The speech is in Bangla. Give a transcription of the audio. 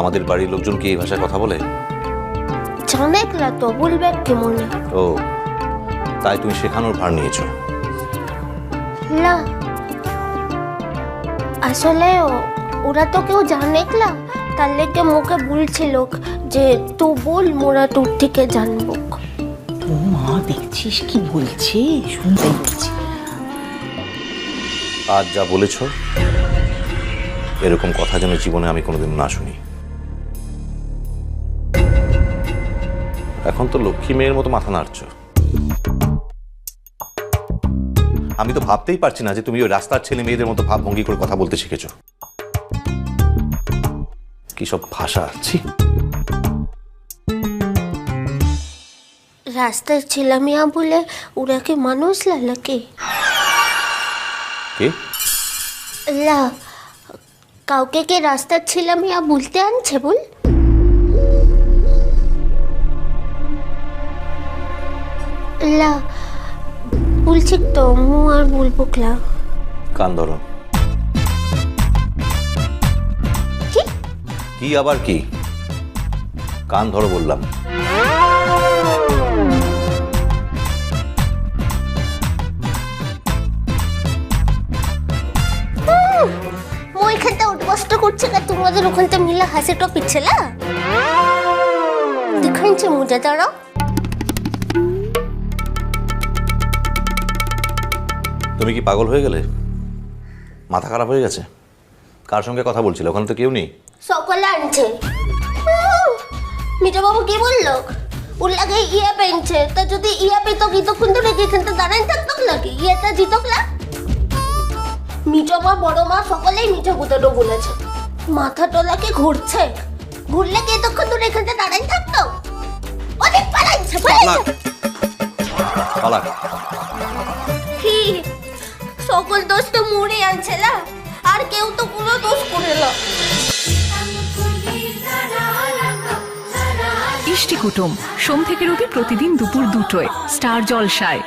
আমাদের বাড়ির লোকজন কি এই ভাষায় কথা বলে? জানেকলা তো বলবে কি মনে। ও, তাই তুমি শেখানোর ভার নিয়েছো? না, আসলে ওরা তো কেউ জানেকলা, তার লেগে মুখে বলছিল যে তুই বল, মোরা তোর থেকে জানবো। ও মা, দেখছিস কি বলছে, শুনতে বলছি। আজ যা বলেছ এরকম কথা যেন জীবনে আমি কোনোদিন না শুনি। এখন তো লক্ষ্মী মেয়ের মতো মাথা নাড়ছ। আমি তো ভাবতেই পারছি না যে তুমি ওই রাস্তার ছেলে মেয়েদের মতো ভাবভঙ্গি করে কথা বলতে শিখেছো। কি সব ভাষা! ছি। রাস্তার ছেলেমিয়া বলে ওরা কি মানুষ লাগে? কে? লা, কাউকে কে রাস্তার ছেলেমিয়া বলতে আনছে বল? লা, বলছি তো মু আর বলবো ক্লা। কান ধরো। কি? কি আবার কি? কান ধরো বললাম। মই এখানটা উদ্বাস্ত করছে না, তোমাদের ওখানটা মিলা হাসি টপিক ছিল দেখাইছে মুজা দাঁড়াও। তুমি কি পাগল হয়ে গেলে? মাথা খারাপ হয়ে গেছে? কার সঙ্গে কথা বলছিলে? ওখানে তো কেউ নেই। সকলে আনছে। মিঠা বাবু কি বললো? ওর লাগে ইয়া পেনছে, তা যদি ইয়া পেতো তখন তো রেখে এখানটা দাঁড়াই থাকতো লাগে, ইয়েটা জিতকলা। মিঠা মা, বড় মা সকলেই মিঠা গুতাটো বলেছে। মাথা টোলাকে ঘুরছে, ঘুরলে কি তখন তো এখানটা দাঁড়াই থাকতো? অনেক পালাইছে, পালাইছে। পালাক। কি সকল দোষ তো মুড়ে আনছে না, আর কেউ তো কোনো দোষ করে না। ইষ্টি কুটুম সোম থেকে রবি প্রতিদিন দুপুর 2টায় স্টার জলসায়।